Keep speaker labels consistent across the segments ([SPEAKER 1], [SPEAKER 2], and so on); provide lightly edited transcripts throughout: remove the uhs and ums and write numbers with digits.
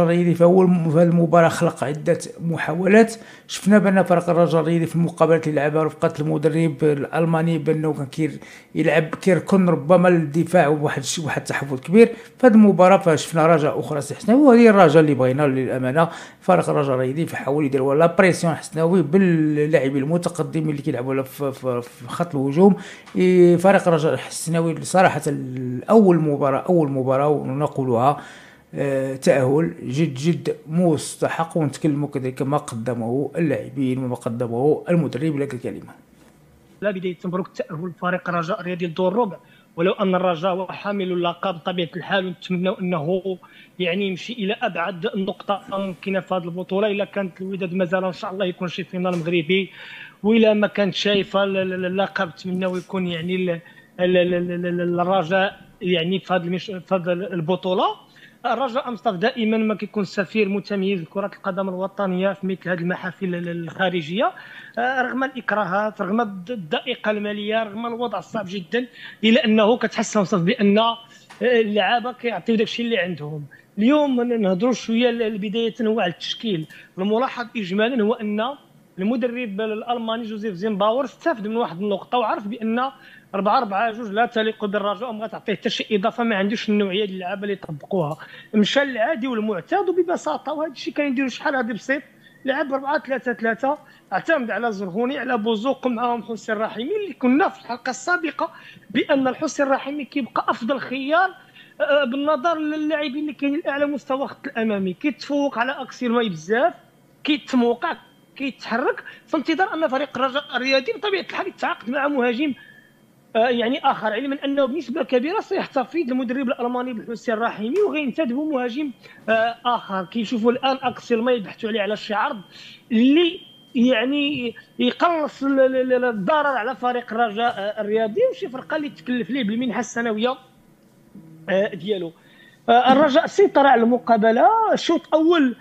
[SPEAKER 1] الرياضي في هذه المباراة خلق عدة محاولات. شفنا بأن فريق الرجاء الرياضي في المقابلات اللي لعبها رفقة المدرب الألماني بأنه كان يلعب كيركن ربما للدفاع وواحد التحفظ كبير. في هذه المباراة فشفنا رجاء أخرى سي حسناوي، وهذه الرجاء اللي بغينا للأمانة. فريق الرجاء الرياضي فحاول يدير لا بريسيون حسناوي باللاعبين المتقدمين اللي كيلعبوا في خط الهجوم. فريق الرجاء الحسناوي صراحة أول مباراة ونقولها تأهل جد مستحق، ونتكلموا كذلك ما قدمه اللاعبين وما قدمه المدرب لك الكلمة.
[SPEAKER 2] لا بداية مبروك التأهل فريق الرجاء الرياضي لدور الربع، ولو أن الرجاء هو حامل اللقب بطبيعة الحال، ونتمنى أنه يعني يمشي إلى أبعد نقطة ممكنة في هذه البطولة. إلا كانت الوداد مازال إن شاء الله يكون شي فينال مغربي، وإلا ما كانت شايفة اللقب نتمنى يكون يعني الرجاء يعني في هذه البطولة. الرجاء مصطفى دائما ما كيكون سفير متميز لكرة القدم الوطنية في مثل هذه المحافل الخارجية، رغم الإكراهات، رغم الضائقة المالية، رغم الوضع الصعب جدا، إلا أنه كتحس مصطفى بأن اللعابة كيعطيو داكشي اللي عندهم. اليوم نهضروا شوية لبداية على التشكيل. الملاحظ إجمالا هو أن المدرب الألماني جوزيف زيمباور استفد من واحد النقطة وعرف بأن 4-4-2 لا تليق بالرجاء وما غتعطيه حتى شي اضافه، ما عندوش النوعيه ديال اللعابه اللي يطبقوها. مشى العادي والمعتاد وببساطه، وهذا الشيء كنديروا شحال هذا بسيط. لعب 4-3-3، اعتمد على زرهوني على بوزوق معاهم حسين الرحيمي، اللي كنا في الحلقه السابقه بان الحسين الرحيمي كيبقى افضل خيار بالنظر للاعبين اللي كاينين الاعلى مستوى خط الامامي. كيتفوق على اكسير ماي بزاف، كيتموقع، كيتحرك، في انتظار ان فريق الرجاء الرياضي بطبيعه الحال يتعاقد مع مهاجم يعني اخر، علما انه بنسبه كبيره سيحتفظ المدرب الالماني بالحسين الرحيمي وغينتدبوا مهاجم اخر. كيشوفوا الان اكسل ما يبحثوا عليه على شي عرض اللي يعني يقلص الضرر على فريق الرجاء الرياضي، وشي فرقه اللي تكلف ليه بالمنحه السنويه ديالو. الرجاء سيطر على المقابله. الشوط الاول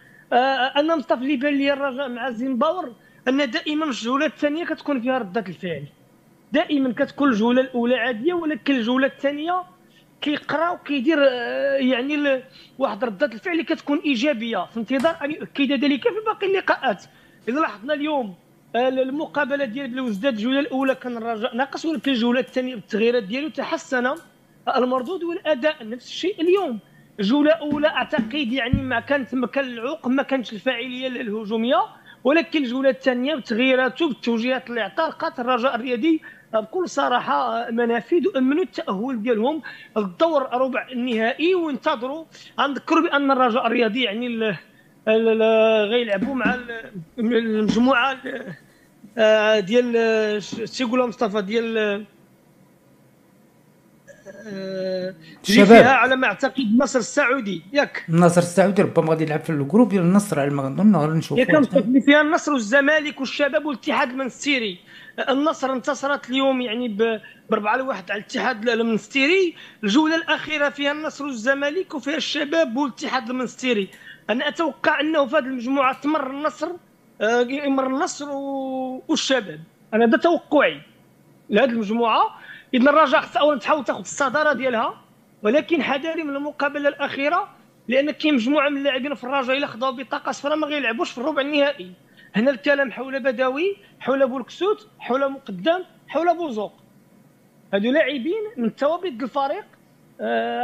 [SPEAKER 2] انا مصطفى اللي بان لي الرجاء مع زيمباور ان دائما الجوله الثانيه كتكون فيها رده الفعل. دائما كتكون الجوله الاولى عاديه، ولكن الجوله الثانيه كيقرا وكيدير يعني واحد رده الفعل اللي كتكون ايجابيه، في انتظار ان يؤكد ذلك في باقي اللقاءات. اذا لاحظنا اليوم المقابله ديال بلوزداد الجوله الاولى كان الرجاء ناقص، ولكن الجوله الثانيه بالتغييرات ديالو تحسن المردود والاداء. نفس الشيء اليوم، الجوله الاولى اعتقد يعني ما كانت مكان العوق، ما كانتش الفاعليه الهجوميه، ولكن الجوله الثانيه بتغييراته بالتوجيهات اللي عطاها لقات الرجاء الرياضي بكل صراحه منافذ وامنوا التاهل ديالهم للدور ربع النهائي. وانتظروا، نذكروا بان الرجاء الرياضي يعني غيلعبوا مع المجموعه ديال تيقولوا مصطفى ديال تجي فيها على ما اعتقد النصر السعودي، ياك
[SPEAKER 1] النصر السعودي ربما غادي يلعب في الجروب ديال النصر على ما كنظن، غادي نشوفوا.
[SPEAKER 2] كان فيها النصر والزمالك والشباب والاتحاد المنستيري. النصر انتصرت اليوم يعني ب4-1 على الاتحاد المنستيري. الجوله الاخيره فيها النصر والزمالك وفيها الشباب والاتحاد المنستيري. انا اتوقع انه في هذه المجموعه تمر النصر والشباب. انا هذا توقعي لهذه المجموعه. اذا الرجاء خصها اولا تحاول تاخذ الصداره ديالها، ولكن حذاري من المقابله الاخيره، لان كاين مجموعه من اللاعبين في الرجاء الا خداو بطاقه صفراء ما غيلعبوش في الربع النهائي. هنا الكلام حول بدوي، حول بولكسوت، حول مقدم، حول بوزوق. هادو لاعبين من توابد الفريق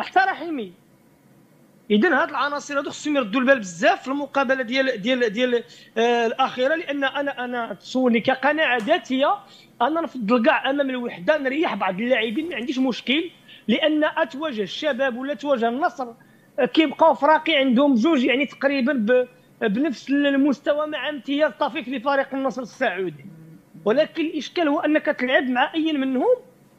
[SPEAKER 2] حتى رحيمي. اذا هاد العناصر هادو خصهم يردوا البال بزاف في المقابله ديال الاخيره، لان انا تسولني كقناعه ذاتيه انا نفضل كاع امام الوحده نريح بعض اللاعبين، ما عنديش مشكل، لان اتواجه الشباب ولا تواجه النصر كيبقاو فراقي عندهم جوج يعني تقريبا بنفس المستوى مع امتياز طفيف لفريق النصر السعودي. ولكن الاشكال هو انك تلعب مع اي منهم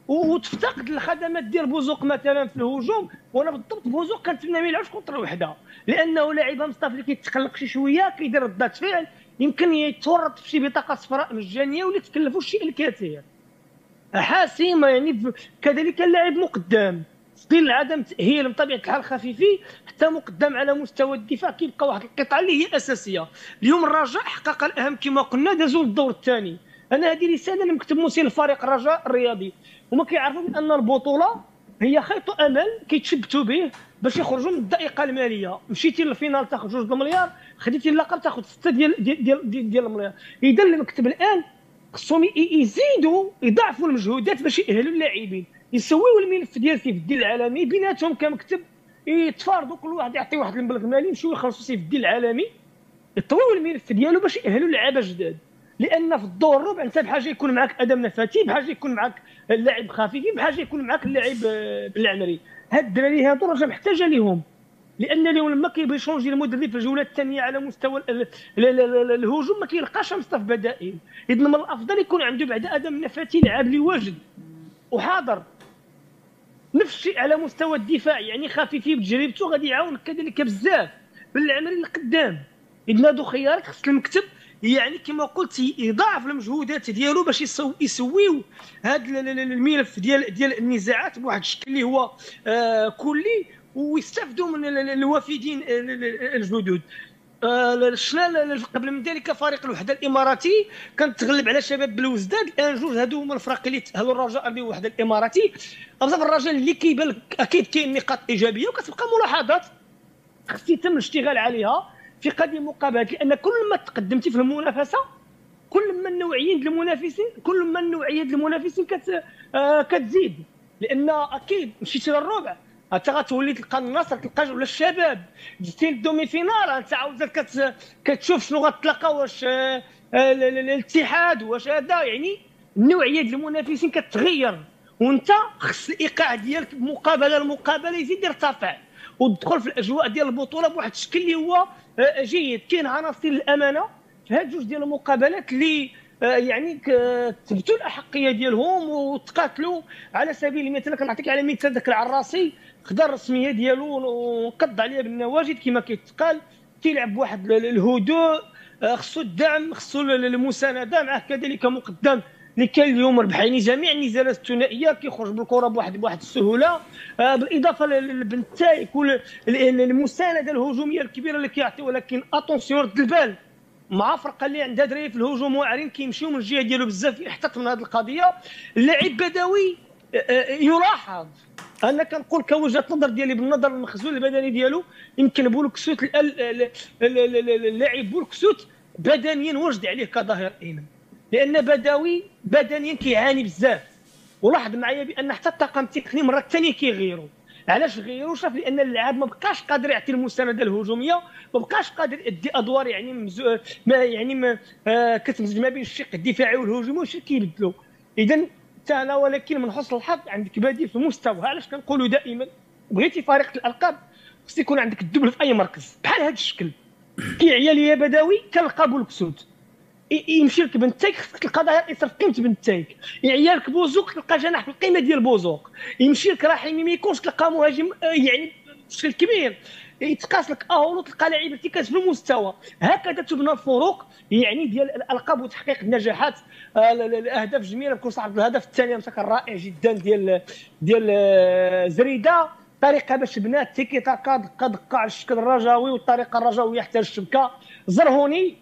[SPEAKER 2] وتفتقد الخدمات ديال بوزوق مثلا في الهجوم. وانا بالضبط بوزوق كنتمنى ما يلعبش كونتر الوحده، لانه لاعب مصطفى اللي كيتقلق شي شويه، كيدير ردات فعل، يمكن يتورط في شي بطاقه صفراء مجانيه ولا تكلفوا الشيء الكثير حاسمه. يعني كذلك اللاعب مقدم ستيل عدم تاهيل بطبيعه الحال خفيفي، حتى مقدم على مستوى الدفاع كيبقى واحد القطعه اللي هي اساسيه. اليوم الرجاء حقق الاهم كما قلنا، دازوا للدور الثاني. انا هذه رساله اللي مكتب موسي لفريق الرجاء الرياضي، هما كيعرفوا بان البطوله هي خيط امل كيتشبتوا به باش يخرجوا من الضائقه الماليه. مشيتي للفينال تاخذ 2 المليار، خديتي اللقب تاخذ 6 ديال المليار. اذا المكتب الان خصهم يزيدوا يضاعفوا المجهودات باش يأهلوا اللاعبين، يسويوا الملف ديال سيف الدين العالمي بيناتهم كمكتب، يتفاردوا كل واحد يعطي واحد المبلغ مالي، يمشيو يخلصوا سيف الدين العالمي، يطويوا الملف ديالو باش يأهلوا اللعابه جداد. لان في الدور الربع انت بحاجه يكون معك ادم نفاتي، بحاجه يكون معك اللاعب خفيفي، بحاجه يكون معك اللاعب بالعمري. هاد الدراري هادو راه محتاجه ليهم، لان اليوم لما كيبغي يشونجي المدرب في الجوله الثانيه على مستوى الهجوم ما كيلقاش مصطف بدائل. اذا من الافضل يكون عنده بعد ادم نفاتي لاعب اللي واجد وحاضر. نفس الشيء على مستوى الدفاع، يعني خفيفي بتجربته غادي يعاونك كذلك بزاف بالعمري اللي قدام. اذا هادو خيارات خص المكتب يعني كما قلت يضاعف المجهودات ديالو باش يسويو هذا الملف ديال النزاعات بواحد الشكل اللي هو كلي، ويستافدوا من الوافدين الجدد. شفنا قبل من ذلك فريق الوحده الاماراتي كان تغلب على شباب بلوزداد، الان جوج هادو هما الفرق اللي تاهلوا، الرجاء بالوحده الاماراتي. بصح الرجاء اللي كيبان اكيد كاين نقاط ايجابيه وكتبقى ملاحظات خص يتم الاشتغال عليها في قضيه المقابلات، لان كل ما تقدمتي في المنافسه كل ما النوعيه ديال المنافسين كتزيد. لان اكيد مشيتي للربع انت غتولي تلقى النصر، تلقى ولا الشباب، جيتي للدومي فينال انت عاوزك كتشوف شنو غتلقى، واش الاتحاد واش هذا. يعني النوعيه ديال المنافسين كتغير، وانت خص الايقاع ديالك المقابله يزيد يرتفع وتدخل في الاجواء ديال البطوله بواحد الشكل اللي هو جيد. كاين عناصر الامانه في هاد جوج ديال المقابلات اللي يعني تثبتوا الاحقيه ديالهم وتقاتلوا. على سبيل المثال كنعطيك على مثال ذاك العراصي خدا الرسميه ديالو وقض عليها بالنواجذ كما كيتقال، كيلعب بواحد الهدوء، خصو الدعم، خصو المسانده، معه كذلك مقدم اللي كان اليوم ربح يعني جميع النزالات الثنائيه، كيخرج بالكره بواحد السهوله، بالاضافه للبنتايك والمسانده الهجوميه الكبيره اللي كيعطي. ولكن اتونسيون رد البال مع فرقه اللي عندها دراري في الهجوم واعرين كيمشيو من الجهه ديالو بزاف، يحتط من هذه القضيه. اللاعب بدوي يلاحظ، انا كنقول كوجهه نظر ديالي بالنظر المخزون البدني ديالو، يمكن بولكسوت اللاعب بولكسوت بدنيا واجد عليه كظاهر ايمن، لان بدوي بدنيا كيعاني بزاف. ولاحظ معايا بان حتى الطاقم التقني مره ثانيه كيغيروا. علاش غيروا؟ شاف لان اللاعب ما بقاش قادر يعطي المسانده الهجوميه، ما بقاش قادر يدي ادوار يعني كتمزج ما بين الشق الدفاعي والهجومي وشي كيبدلوا. اذا انا ولكن من حسن الحظ عندك بديل في مستوى. علاش كنقولوا دائما بغيتي فريق الالقاب خص يكون عندك الدبل في اي مركز بحال هذا الشكل. كيعيا ليا بدوي كنلقى بولكسوت، يمشي لك بنتايك خصك تلقى ظهير ايسر في قيمه بنتايك، يعيا لك بوزوق تلقى جناح في القيمه ديال بوزوق، يمشي لك رحيمي ميكونش تلقى مهاجم يعني بشكل كبير، يتقاس لك اهولو تلقى لاعب ارتكاز في المستوى. هكذا تبنى الفروق يعني ديال الالقاب وتحقيق النجاحات. الاهداف جميله، بكل صراحه الهدف الثاني كان رائع جدا ديال زريده، طريقه باش بنات تيكي تاكا دقه على الشكل الرجاوي، والطريقه الرجاويه يحتاج الشبكه. زرهوني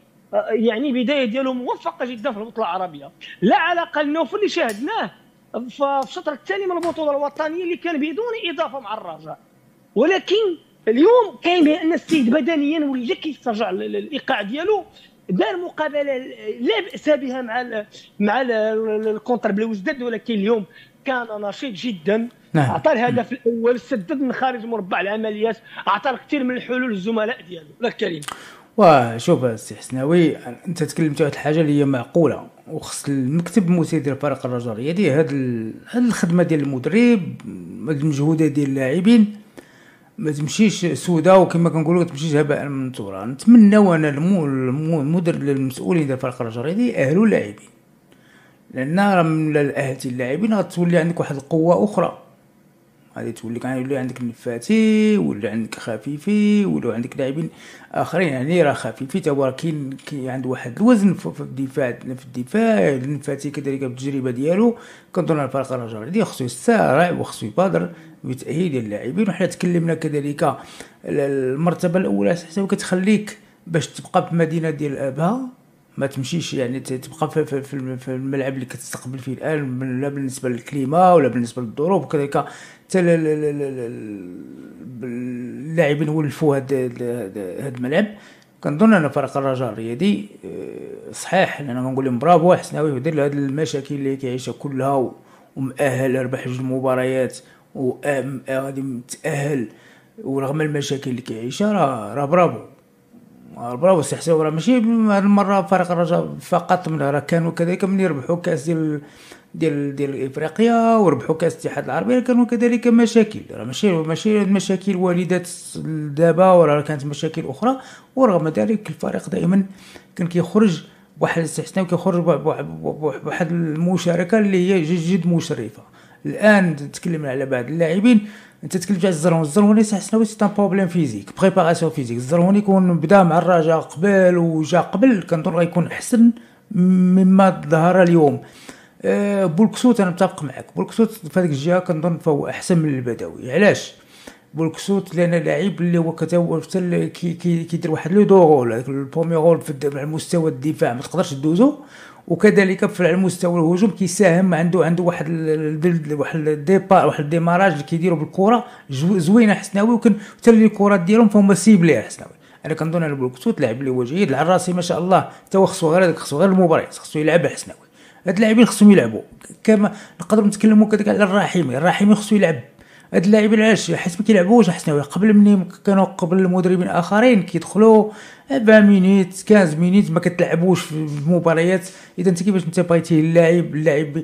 [SPEAKER 2] يعني بدايه ديالو موفقه جدا في البطوله العربيه، لا علاقه للنوف اللي شاهدناه في الشطر الثاني من البطوله الوطنيه اللي كان بدون اضافه مع الرجاء. ولكن اليوم كاين بان السيد بدنيا ولا كيسترجع الايقاع ديالو، دار مقابله لا باس بها مع الكونتر بلوزداد، ولكن اليوم كان نشيط جدا.
[SPEAKER 1] نعم.
[SPEAKER 2] اعطى الهدف الاول، سدد من خارج مربع العمليات، اعطى الكثير من الحلول للزملاء ديالو. لا كريم
[SPEAKER 1] وشوف السي حسناوي، انت تكلمت على الحاجه اللي هي معقوله، وخص المكتب المسير ديال فريق الرجاء الرياضي هاد الخدمه ديال المدرب، هاد المجهودات ديال اللاعبين ما تمشيش سوداء، وكما كنقولوا تمشيش هباء منثورا. نتمناو انا المدرب المسؤولين ديال فريق الرجاء الرياضي يأهلوا اللاعبين، لان راه من اهلتي اللاعبين غتولي عندك واحد القوه اخرى، غادي تولي يولي عندك نفاتي، ولا عندك خفيفي، ولا عندك لاعبين اخرين. يعني راه خفيفي تا هو كاين عنده واحد الوزن في الدفاع نفاتي كذلك بالتجربه ديالو. كنظن الفريق الرجاء الرياضي خصو يسارع وخصو يبادر بتاهيل اللاعبين. وحنا تكلمنا كذلك المرتبه الاولى حتى كتخليك باش تبقى في المدينه ديال ابها، ما تمشيش يعني تبقى في الملعب اللي كتستقبل فيه الان، لا بالنسبه للكليما ولا بالنسبه للظروف، وكذلك حتى اللاعبين ولفوا هاد الملعب. كنظن ان فريق الرجاء الرياضي صحيح انا كنقول لهم برافو حسناوي ودير هاد المشاكل اللي كيعيشها كلها ومؤهل ربح 2 مباريات وغادي متاهل، ورغم المشاكل اللي كيعيشها راه برافو سي حسين. راه ماشي هاد المره فريق الرجاء فقط، من راه كانوا كذلك من يربحوا كاس ديال افريقيا وربحوا كاس الاتحاد العربي، كانوا كذلك مشاكل، راه ماشي المشاكل والدات دابا، وراه كانت مشاكل اخرى. ورغم ذلك الفريق دائما كان كيخرج بواحد الاستحسان وكيخرج بواحد المشاركه اللي هي جد مشرفه. الان تتكلم على بعض اللاعبين، انت تتكلم على الزرهوني حسناوي سي ان بروبليم فيزيك بريباراسيون فيزيك. الزرهوني كون بدا مع الرجاء قبل وجا قبل كنظن غيكون احسن مما ظهر اليوم. بولكسوت انا متفق معك، بولكسوت في هذيك الجهه كنظن فهو احسن من البدوي. علاش بولكسوت؟ لان لاعب اللي هو حتى كيدير واحد لو دور، البرومي رول على مستوى الدفاع ما تقدرش دوزو، وكذلك على مستوى الهجوم كيساهم، عنده واحد الديبار واحد الديماراج اللي كيديروا بالكره زوينه حسناوي، وكان حتى الكرات ديالهم فهم سيبلي حسناوي. انا كنظن ان بولكسوت لاعب اللي هو جيد. العراسي ما شاء الله حتى هو خصو غير المباريات، خصو يلعب حسناوي. هاد اللاعبين خصهم يلعبوا، كما نقدروا نتكلموا كذلك على الرحيمي خصو يلعب. هاد اللاعبين علاش حيت ما كيلعبوش حسناوي؟ قبل قبل المدربين اخرين كيدخلوا 40 مينيت 15 مينيت ما كتلعبوش في المباريات. اذا انت كيفاش انت بغيتي اللاعب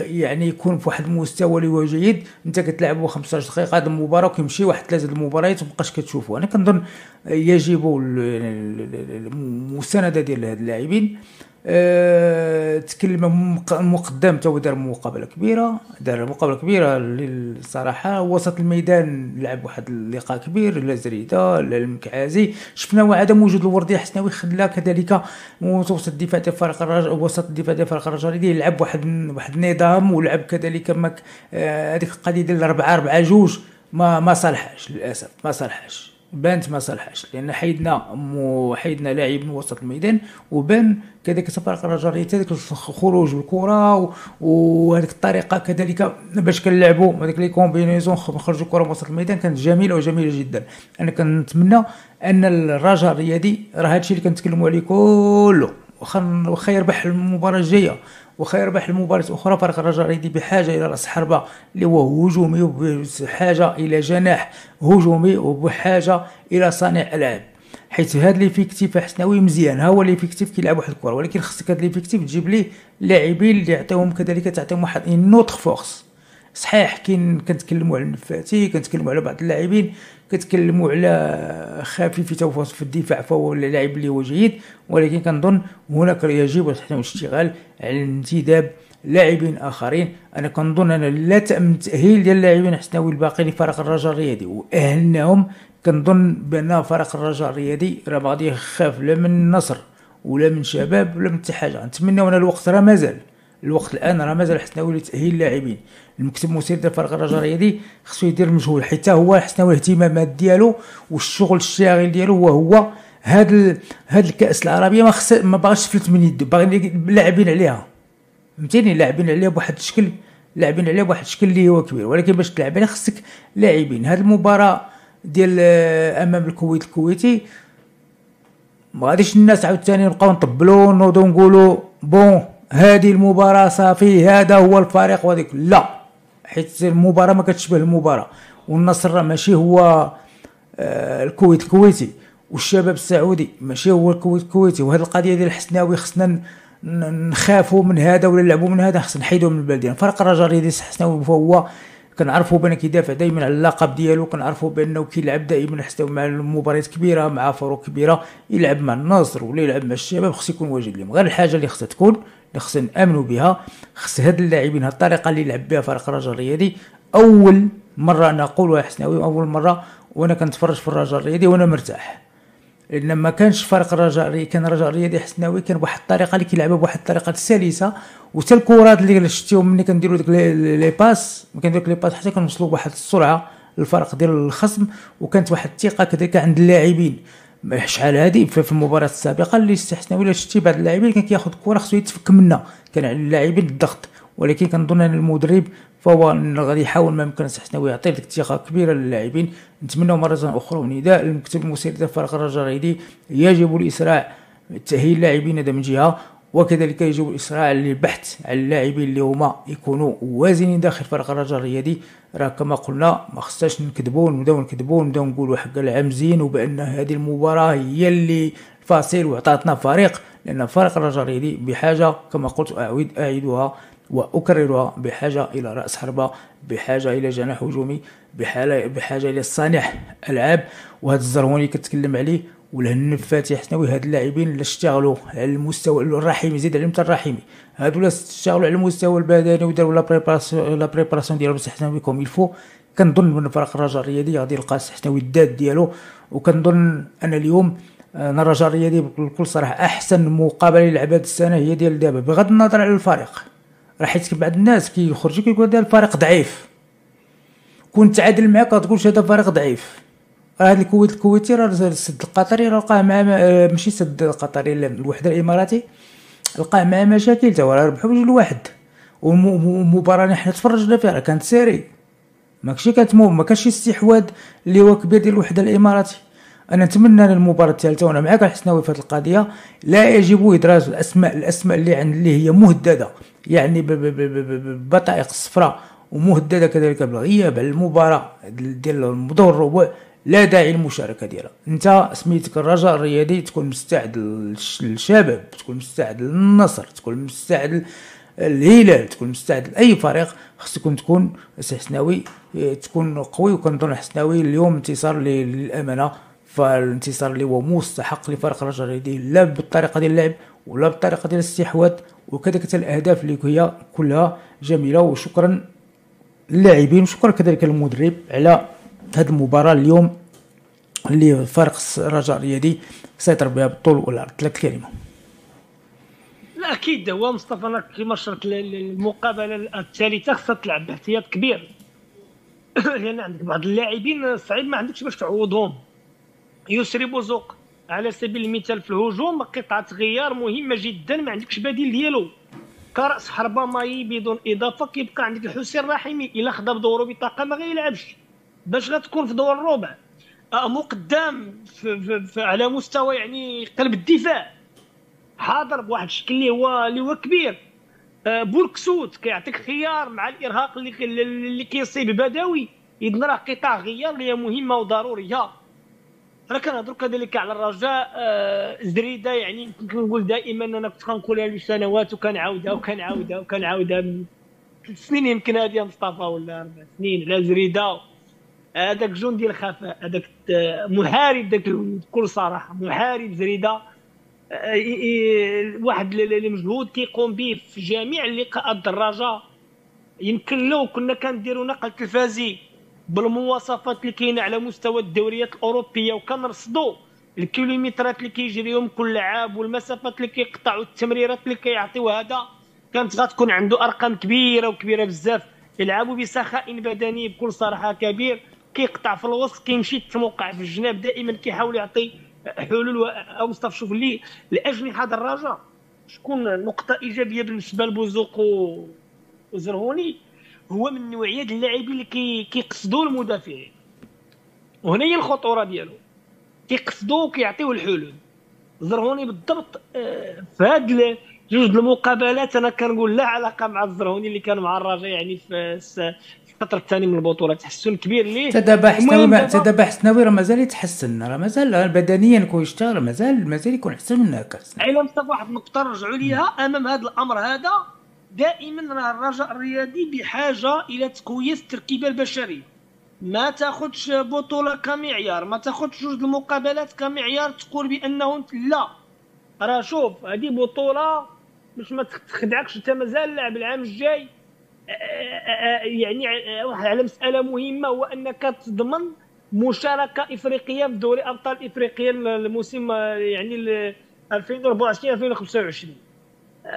[SPEAKER 1] يعني يكون في واحد المستوى اللي هو جيد، انت كتلعبوا 15 دقيقه هذه المباراه وكيمشي واحد 3 المباريات ومابقاش كتشوفوا. انا كنظن يجب المسانده ديال هاد اللاعبين. تكلم المقدم تو دار مقابله كبيره للصراحه. وسط الميدان لعب واحد اللقاء كبير، لا زريده لا المكعازي. شفنا وعدم وجود الوردي حسناوي خلى كذلك وسط الدفاع ديال فريق الرجاء يلعب واحد النظام، ولعب كذلك هذيك القضيه ديال 4-4-2 ما صالحاش للاسف، ما صالحاش لان حيدنا لاعب من وسط الميدان، وبان كذلك فريق الرجاء هذاك الخروج بالكره وهذيك الطريقه كذلك باش كنلعبوا هذيك لي كومبينيزون نخرجوا الكره من وسط الميدان كانت جميله جدا. انا كنتمنى ان الرجاء الرياضي راه هادشي اللي كنتكلموا عليه كله، واخا يربح المباراه الجايه واخا يربح المباراه الاخرى، فريق الرجاء الرياضي بحاجه الى راس حربه اللي هو هجومي، وبحاجه الى جناح هجومي، وبحاجه الى صانع العاب. حيت هاد ليفيكتيف حسناوي مزيان، ها هو ليفيكتيف كيلعب واحد الكره، ولكن خصك هاد ليفيكتيف تجيب ليه لاعبين اللي يعطيهم كذلك تعطيهم واحد نوتر فورس. صحيح كنتكلموا على النفاتي، كنتكلموا على بعض اللاعبين، كنتكلموا على خفيفي تو في الدفاع فهو اللاعب اللي هو جيد، ولكن كنظن هناك يجب الاشتغال على انتداب لاعبين اخرين. انا كنظن ان لا تامن التاهيل ديال اللاعبين حسناوي الباقي لفريق الرجاء الرياضي واهلناهم. كنظن بان فريق الرجاء الرياضي راه ما غادي يخاف لا من النصر ولا من شباب ولا من حتى حاجه. نتمنى ان الوقت راه مازال، الوقت الان راه مازال حسناوي لتاهيل اللاعبين. المكتب المسير ديال فريق الرجاء الرياضي خصو يدير مجهود، حيت هو حسناوي الاهتمامات ديالو والشغل الشاغل ديالو هو هاد الكاس العربيه. ما باغاش تفلت من يده، باغي لاعبين عليها، فهمتيني، لاعبين عليها بواحد الشكل اللي هو كبير. ولكن باش تلعب عليه خصك لاعبين. هاد المباراه ديال امام الكويتي ما غاديش الناس عاوتاني نبقاو نطبلوا ونوضوا نقولوا بون هذه المباراه صافي هذا هو الفريق وهذيك، لا، حيت المباراه ما كتشبه المباراه، والنصر ماشي هو الكويتي، والشباب السعودي ماشي هو الكويتي. وهذه القضيه ديال الحسناوي خصنا نخافوا من هذا ولا نلعبوا من هذا، خصنا نحيدوه من البلدان. فريق الرجاء الرياضي الحسناوي فهو كنعرفوا بان كيدافع دائما على اللقب ديالو، كنعرفوا بانه كيلعب دائما حسناوي مع المباريات كبيره مع فروق كبيره، يلعب مع النصر ولا يلعب مع الشباب خص يكون واجد لهم. غير الحاجه اللي خصها تكون اللي خصنا نامنوا بها، خص هاد اللاعبين هاد الطريقه اللي يلعب بها فريق الرجاء الرياضي. اول مره انا نقولها حسناوي، اول مره وانا كنتفرج في الرجاء الرياضي وانا مرتاح، لان ما كانش فريق الرجاء الرياضي، كان الرجاء الرياضي حسناوي كان بواحد الطريقه اللي كيلعبها بواحد الطريقه سلسه. وحتى الكرات اللي شفتيهم ملي كنديروا ديك لي باس، حتى كنوصلوا بواحد السرعه للفرق ديال الخصم، وكانت واحد الثقه كذلك عند اللاعبين. شحال هادي في المباراه السابقه اللي استحسنا ولا شتي بعض اللاعبين كان كياخذ الكره خصو يتفك منها، كان على اللاعبين الضغط. ولكن كنظن ان المدرب فهو غادي يحاول ما يمكن استحسنا ويعطي ديك الثقه كبيره للاعبين. نتمنى مره اخرى ونداء للمكتب المسير ديال فريق الرجاء الرياضي، يجب الاسراع تاهيل اللاعبين هذا من جهه، وكذلك يجب الاسراع للبحث على اللاعبين اللي هما يكونوا وازنين داخل فريق الرجاء الرياضي. راه كما قلنا ما خصناش نكذبوا ونبداو نقولوا حق العام زين، وبان هذه المباراه هي اللي فاصل وعطاتنا فريق، لان فريق الرجاء الرياضي بحاجه كما قلت اعيدها واكررها، بحاجه الى راس حربه، بحاجه الى جناح هجومي، بحاجه الى صانع العاب. وهذا الزرهوني كتكلم عليه والهنف فاتح حسناوي، هاد اللاعبين اللي اشتغلوا على المستوى الرحيمي، زيد عليهم حتى الرحيمي، هادو اللي اشتغلوا على المستوى البدني وداروا لا بريباراسيون ديالهم حسناوي كوم يلفو، كنظن من فريق الرجاء الرياضي غادي يلقى حسناوي الذات ديالو. وكنظن ان اليوم الرجاء الرياضي بكل صراحه احسن مقابله لعب هذه السنه هي ديال دابا، بغض النظر على الفريق. راه حيت بعض الناس كيخرجوا كيقول هذا الفريق ضعيف، كون تعادل معاك كتقولش هذا فريق ضعيف. هذا الكويتي راه السد القطري لقاه مع ماشي السد القطري، الوحده الاماراتي لقاه مع مشاكل تا هو ربحوا بجوج لواحد. ومباراه اللي حنا تفرجنا فيها راه كانت سيري، ماكشي ما كانش استحواذ اللي هو كبير ديال الوحده الاماراتي. انا نتمنى المباراه الثالثه، وانا معاك الحسناوي في هذه القضيه، لا يجب ادراج الاسماء اللي هي مهدده، يعني ببطائق صفراء ومهدده كذلك بالغياب على المباراه ديال دور الربع، لا داعي للمشاركه ديالها. انت سميتك الرجاء الرياضي، تكون مستعد للشباب، تكون مستعد للنصر، تكون مستعد الهلال، تكون مستعد لاي فريق، خصكم تكون حسناوي تكون قوي. وكنظن حسناوي اليوم انتصار للامانه، فالانتصار اللي هو مستحق لفريق الرجاء الرياضي، لا بالطريقه ديال اللعب ولا بالطريقه ديال الاستحواذ، وكذلك الاهداف اللي هي كلها جميله. وشكرا للاعبين وشكرا كذلك للمدرب على هذه المباراه اليوم اللي فريق الرجاء الرياضي سيطر بها بالطول والعرض. ثلاث كلمه.
[SPEAKER 2] لا اكيد هو مصطفى، انا كما شرت المقابله الثالثه خصها تلعب باحتياط كبير لان عندك بعض اللاعبين صعيب ما عندكش باش تعوضهم. يسري بوزوق على سبيل المثال في الهجوم قطعه غيار مهمه جدا، ما عندكش بديل ديالو. كراس حربه ماي بدون اضافه كيبقى عندك الحسين الرحيمي، الا خدا بدورو بطاقه ما غيلعبش، باش غتكون في دور الربع مقدام على مستوى يعني قلب الدفاع، حاضر بواحد الشكل اللي هو كبير. بوركسوت كيعطيك خيار مع الارهاق اللي كيصيب بدوي، اذن راه قطاع غيار اللي هي مهمه وضروريه. انا كنهضر كذلك على الرجاء. زريده يعني كنقول دائما، انا كنت كنقولها لسنوات وكنعاودها من 3 سنين يمكن هذه يا مصطفى، ولا 4 سنين، على زريده. هذاك جندي الخفاء، هذاك محارب، داك بكل صراحه محارب زريده. واحد المجهود كيقوم به في جميع اللقاءات الرجاء. يمكن لو كنا كنديروا نقل تلفازي بالمواصفات اللي كاينه على مستوى الدوريات الاوروبيه، وكنرصدوا الكيلومترات اللي كيجريهم كل لاعب والمسافات اللي كيقطع والتمريرات اللي كيعطيو، هذا كانت غتكون عنده ارقام كبيره بزاف. يلعبوا بسخاء بدني بكل صراحه كبير، كيقطع في الوسط، كيمشي يتموقع في الجناب، دائما كيحاول يعطي حلول. او مصطفى شوف لي الاجنحه د الرجاء شكون نقطه ايجابيه بالنسبه لبوزوق وزرهوني، هو من نوعيه اللاعبين اللي كيقصدوا المدافعين، وهنا هي الخطوره ديالو، كيقصدوا وكيعطيو الحلول. زرهوني بالضبط في هاد جوج المقابلات انا كنقول لا علاقه مع الزرهوني اللي كان مع الرجاء، يعني في الشطر الثاني من البطوله، تحسن كبير ليه.
[SPEAKER 1] تدابع حسناوي راه مازال يتحسن، راه مازال بدنيا كون يشتغل، مازال يكون احسن من هكا.
[SPEAKER 2] ايوا مصطفى، واحد النقطه نرجعوا ليها امام هذا الامر هذا، دائما راه الرجاء الرياضي بحاجه الى تقويه التركيبه البشريه. ما تاخذش بطوله كمعيار، ما تاخذش جوج المقابلات كمعيار تقول بانه لا. راه شوف هذه بطوله باش ما تخدعكش، انت مازال لاعب العام الجاي. يعني واحد على مساله مهمه، هو انك تضمن مشاركه افريقيه في دوري ابطال افريقيا الموسم يعني 2024 2025.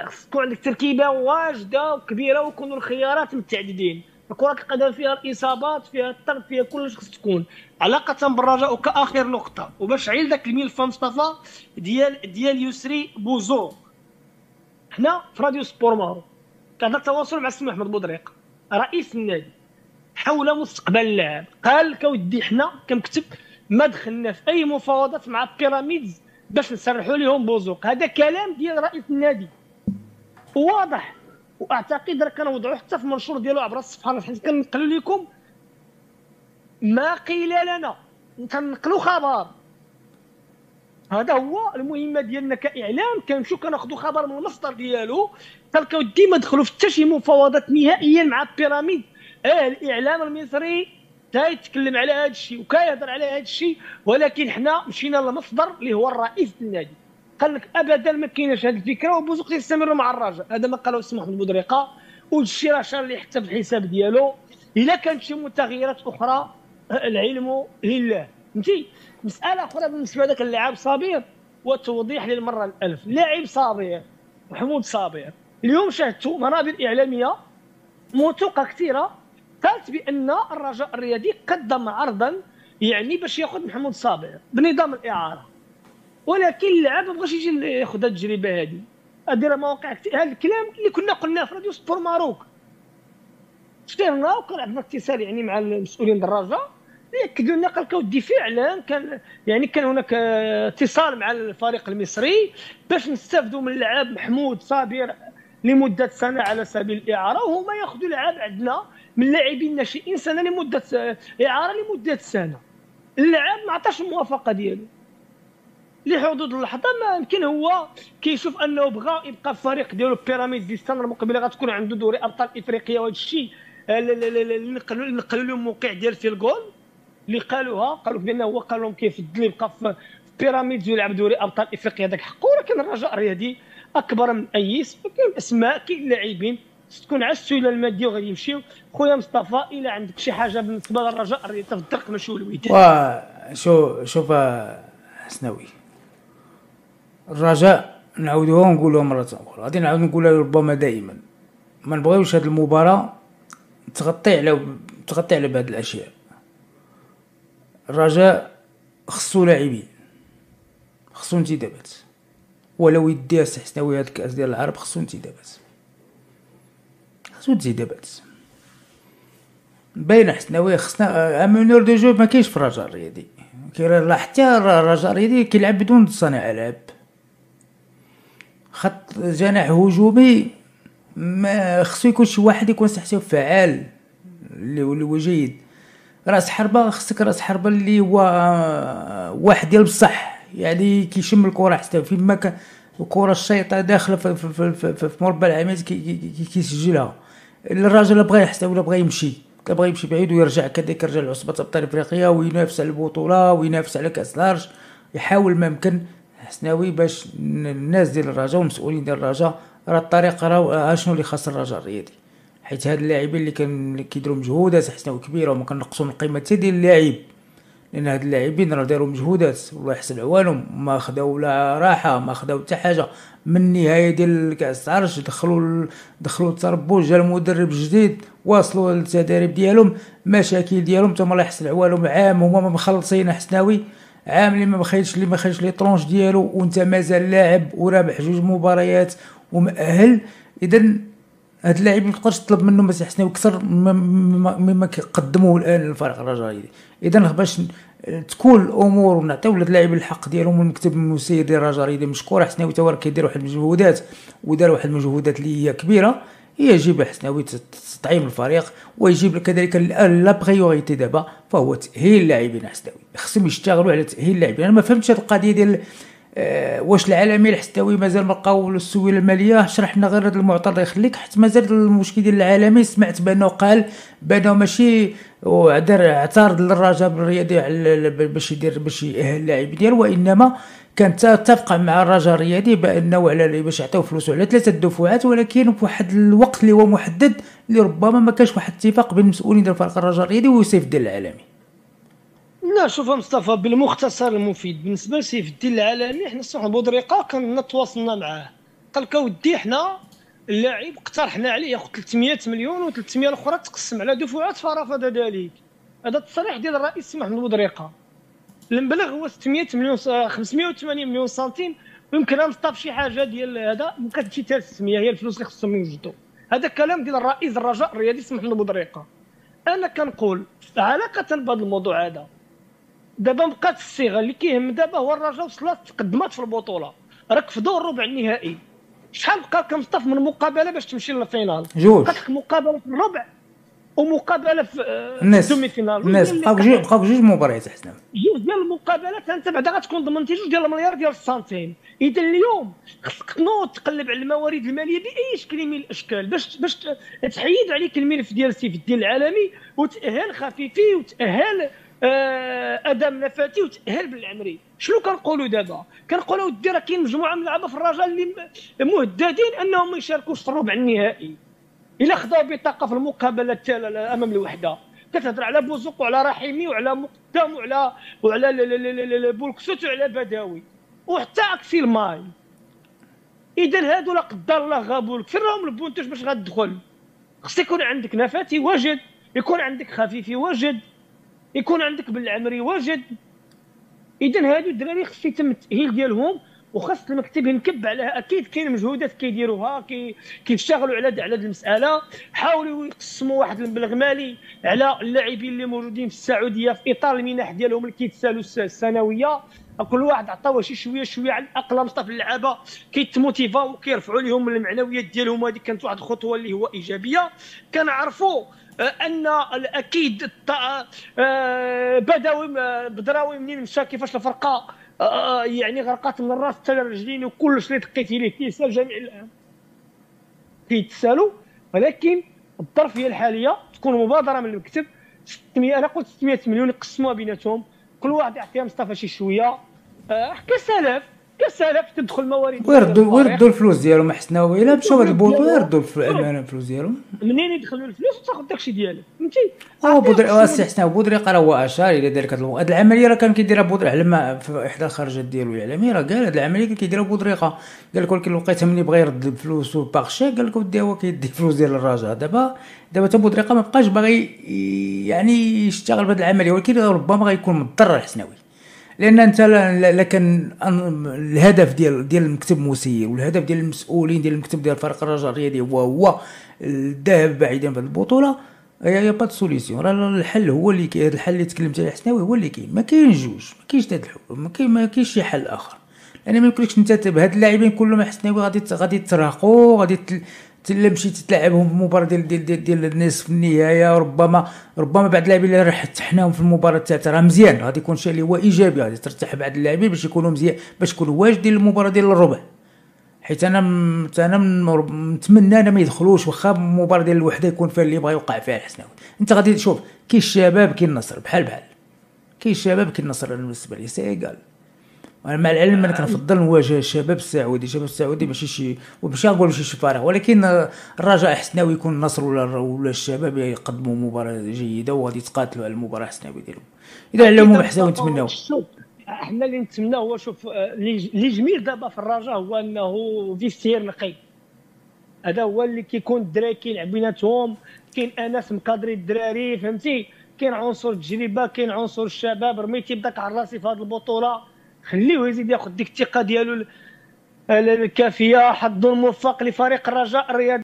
[SPEAKER 2] خص تكون عندك تركيبه واجده وكبيره، ويكونوا الخيارات متعددين. كرة القدم فيها الاصابات، فيها الطرد، فيها كلش. خص تكون علاقة بالرجاء. وكآخر نقطة وباش عيل ذاك الملف مصطفى ديال يسري بوزو، حنا في راديو سبور مارو كان تواصل مع السي محمد بودريق رئيس النادي حول مستقبل اللاعب. قال لك اودي حنا كنكتب ما دخلنا في اي مفاوضات مع بيراميدز باش نسرحوا لهم بوزوق. هذا كلام ديال رئيس النادي واضح، واعتقد راه كنوضعوا حتى في المنشور ديالو عبر الصفحه، حيت كنقلوا لكم ما قيل لنا، كنقلوا خبر. هذا هو المهمه ديالنا كاعلام، كنمشيو كناخذوا خبر من المصدر ديالو. تلقاو ديما دخلوا في حتى شي مفاوضات نهائيا مع بيراميد. الاعلام المصري تيتكلم على هذا الشيء وكيهضر على هذا الشيء، ولكن حنا مشينا للمصدر اللي هو الرئيس النادي قال لك ابدا ما كايناش هذه الفكره، وبوزوق يستمر مع الرجاء. هذا ما قاله السي محمد بودريقه، والشيء راه شار ليه حتى في الحساب ديالو. الا كانت شي متغيرات اخرى العلم لله. فهمتي؟ مساله اخرى بالنسبه لذاك اللاعب صابر، وتوضيح للمره الالف. لاعب صابر محمود صابر اليوم شاهدت منابر اعلاميه موثوقه كثيره قالت بان الرجاء الرياضي قدم عرضا يعني باش ياخذ محمود صابر بنظام الاعاره، ولكن اللاعب ما بغاش يجي ياخذ التجربه هذه. هذه مواقع كثير. هذا الكلام اللي كنا قلناه في راديو سبور ماروك شفنا، وكان عندنا اتصال يعني مع المسؤولين ديال الرجاء ياكدوا لنا. قال لك ودي فعلا كان هناك اتصال مع الفريق المصري باش نستافدوا من اللاعب محمود صابر لمده سنه على سبيل الاعاره، وهما ياخذوا لاعب عندنا من لاعبين الناشئين سنه لمده اعاره لمده سنه. اللاعب ما عطاش الموافقه ديالو لحدود اللحظه. ما يمكن هو كيشوف انه بغى يبقى في الفريق ديالو بيراميدز دي السنه المقبله غتكون عنده دوري ابطال افريقيا. وهذا الشيء اللي نقلوا لهم موقع ديال في الجول اللي قالوا بانه هو قال لهم كيفضل يبقى في بيراميدز ويلعب دوري ابطال افريقيا. هذاك حقه، ولكن الرجاء الرياضي اكبر من اي اسم. كاين اسماء، كاين لاعبين تكون عزتوا الى الماديه وغادي يمشيو. خويا مصطفى الى عندك شي حاجه بالنسبه للرجاء الرياضي في الدرك ماشي الوداد.
[SPEAKER 1] شوف حسناوي، الرجاء نعاودوها ونقولوها مرة أخرى، غادي نعاود نقولها ربما دائما. ما نبغيوش هذه المباراة تغطي على بهذه الأشياء. الرجاء خصو لاعبين، خصو انتدابات، ولو يديها سي حسناوي هاد الكأس ديال العرب خصو انتدابات، باينه. حسناوي خصنا امونور دو جو ما كاينش في الرجاء الرياضي. كيرا حتى الرجاء الرياضي كيلعب بدون صانع العاب. خط جناح هجومي ما خصو يكون شي واحد يكون سي فعال اللي هو جيد. راس حربه خصك راس حربه اللي هو واحد ديال بصح، يعني كيشم الكره حتى فين ما كان الكره الشيطه داخله في مربع العميد كيسجلها. الراجل بغى يحسب ولا بغى يمشي بعيد ويرجع كذلك، يرجع لعصبه ابطال افريقيا وينافس على البطوله وينافس على كاس العرش. يحاول ما يمكن حسناوي باش الناس ديال الرجاء والمسؤولين ديال الرجاء راه الطريق راه شنو اللي خاص الرجاء الرياضي. حيت هاد اللاعبين اللي كيديروا مجهودات حسناوي كبيره وما كنقصوا من قيمه ديال اللاعب، لان هاد اللاعبين راه داروا مجهودات والله يحسن عوانهم، ما خداو لا راحه ما خداو حتى حاجه. من النهايه ديال كاس العرش دخلوا التربو، جا المدرب جديد، واصلوا التدريب ديالهم، مشاكل ديالهم تما الله يحسن عوانهم. عام هما ما مخلصين حسناوي، عام اللي ما خايلش لي طرونش ديالو، وانت مازال لاعب ورابح 2 مباريات ومؤهل. اذا هاد اللاعب ما تقدرش تطلب منه باش يحسنوا اكثر مما كيقدموه الان للفريق الرجائي. اذا باش تكون الامور ونعطيو لللاعبين الحق ديالهم، والمكتب المسير ديال الرجائي مشكور. حسناوي تا هو كيدير واحد المجهودات ودار واحد المجهودات اللي هي كبيره، يجب حسناوي تطعيم الفريق، ويجب كذلك لا بريوريتي دابا فهو تاهيل اللاعبين. حسناوي خصهم يشتغلوا على تاهيل اللاعبين. انا ما فهمتش هذه القضيه ديال واش العالمي الحسناوي مازال ما لقاو السويله الماليه. شرح لنا غير هذا المعطى يخليك، حيت مازال المشكل ديال العالمي سمعت بانه قال بانه ماشي اعترض للرجاء الرياضي باش يأهل اللاعب ديالو، وانما كان تتفق مع الرجاء الرياضي بانه على باش يعطيو فلوسه على 3 دفعات، ولكن في واحد الوقت اللي هو محدد اللي ربما ما كانش واحد الاتفاق بين المسؤولين ديال فريق الرجاء الرياضي وسيف الدين العالمي.
[SPEAKER 2] لا شوف مصطفى، بالمختصر المفيد بالنسبه لسيف الدين العالمي، حنا الصراحه بودريقه كنا تواصلنا معاه. قال لك اودي حنا اللاعب اقترحنا عليه ياخذ 300 مليون و300 الاخرى تقسم على دفعات فرفض ذلك. هذا التصريح ديال الرئيس سي محمد بودريقه. المبلغ هو 600 مليون 580 مليون سنتيم، ويمكن نصطاب شي حاجه ديال هذا ما كتمشي حتى 600، هي الفلوس اللي خصهم يوجدوا. هذا كلام ديال الرئيس الرجاء الرياضي سي محمد بودريقه. انا كنقول علاقه بهذا الموضوع هذا، دابا بقات الصيغه اللي كيهم دابا هو الرجاء وصلت تقدمات في البطوله، ركفدوا الربع النهائي. شحال بقى لكم صف من مقابله باش تمشي للفينال؟
[SPEAKER 1] جوج.
[SPEAKER 2] بقات لك مقابله في الربع ومقابله في الدومي فينال.
[SPEAKER 1] الناس بقاو جوج مباريات حسنا،
[SPEAKER 2] جوج ديال المقابلات. انت بعدا غتكون ضمنتي جوج ديال المليار ديال السنتيم. اذا اليوم خصك تنوض تقلب على الموارد الماليه باي شكل من الاشكال باش تحيد عليك الملف ديال السيف الدين العالمي وتاهل خفيفي وتاهل ادم نفاتي وتاهل بالعمري. شنو كنقولوا دابا؟ كنقولوا ودي راه كاين مجموعه من اللعابه في الرجاء اللي مهددين انهم ما يشاركوش في الربع النهائي الا خداو بطاقه في المقابله امام الوحده. كتهضر على بوزوق وعلى رحيمي وعلى مقدم وعلى بولكسوت وعلى بداوي وحتى اكسي الماي. اذا هادو لا قدر الله غابوا لك، فين راهم البونتوش باش غتدخل؟ خص يكون عندك نفاتي واجد، يكون عندك خفيفي واجد، يكون عندك بالعمري واجد. اذا هادو الدراري خص يتم التاهيل ديالهم، وخاص المكتب ينكب عليها. اكيد كاين مجهودات كيديروها، كيشتغلوا على المساله. حاولوا يقسموا واحد المبلغ مالي على اللاعبين اللي موجودين في السعوديه في اطار المنح ديالهم اللي كيتسالوا السنويه. كل واحد عطاوه شي شويه على الاقل مصطفى اللعابه كيتموتيفاو وكيرفعوا لهم المعنويات ديالهم. هذه كانت واحد الخطوه اللي هو ايجابيه. كنعرفوا ان اكيد بدراوي منين مشى كيفاش الفرقه يعني غرقات من الراس حتى للرجلين، وكل شيء دقيتي ليه كيسال جميع الان كيتسالوا. ولكن الظرفيه الحاليه تكون مبادره من المكتب. 600 انا قلت 600 مليون يقسموها بيناتهم، كل واحد يعطيها مصطفى شي شويه كسلف تدخل موارد
[SPEAKER 1] ويردوا الفلوس ديالهم حسناوي. الا مشاو هاد البطوله يردوا الفلوس ديالهم.
[SPEAKER 2] منين يدخلوا الفلوس وتاخذ داكشي ديالك، فهمتي؟
[SPEAKER 1] السي حسناوي بودريقه راه هو اشار الى ذلك. هاد العمليه راه كان كيديرها بودريقه لما في احدى الخرجات ديالو الاعلاميه، راه قال هاد العمليه كان كيديرها بودريقه. قال لك ولكن لقيتها ملي بغى يرد الفلوس وباغشي قال لك ودي هو كيدي الفلوس ديال الرجاء. دابا تا بودريقه ما بقاش باغي يعني يشتغل بهاد العمليه، ولكن ربما غيكون مضطر الحسناوي. لان انت لكن الهدف ديال المكتب مسير، والهدف ديال المسؤولين ديال المكتب ديال فريق الرجاء الرياضي هو الذهاب بعيدا في البطوله. يا با سوليسيون. راه الحل هو اللي الحل اللي تكلمت عليه حسناوي هو اللي كاين. ما كاين جوج، ما كاينش ثلاث الحلول، ما كاينش شي حل اخر. لان ما يمكنلكش انت بهاد اللاعبين كلهم حسناوي غادي ترهقوا، غادي الا مشيتي تلعبهم في المباراه ديال النصف النهايه. ربما بعض اللاعبين اللي راح تحناهم في المباراه الثالثه راه مزيان، غادي يكون شيء اللي هو ايجابي. غادي ترتاح بعض اللاعبين باش يكونوا مزيان، باش يكونوا واجدين للمباراه ديال الربع. حيت انا نتمنى انا ما يدخلوش، واخا المباراه ديال الوحده يكون فيها اللي بغى يوقع فيها الحسناوي. انت غادي تشوف كاين الشباب كاين النصر بحال كاين الشباب كاين النصر. انا بالنسبه لي سيغال، انا مع العلم انا كنفضل نواجه الشباب السعودي ماشي شي، وماشي نقول شي فارغ. ولكن الرجاء حسناوي يكون النصر ولا الشباب يقدموا مباراه جيده وغادي يتقاتلوا على المباراه حسناوي ديالهم. اذا على العموم حسناوي نتمناو.
[SPEAKER 2] احنا اللي نتمناو هو شوف اللي جميل دابا في الرجاء هو انه فيستير نقي. هذا هو اللي كيكون الدراري كيلعب بيناتهم، كاين اناس مقادري الدراري، فهمتي؟ كاين عنصر التجربه، كاين عنصر الشباب. رميتي بداك على راسي في هذه البطوله، خليوه يزيد ياخذ ديك الثقه ديالو الكافيه. حظ موفق لفريق الرجاء الرياضي.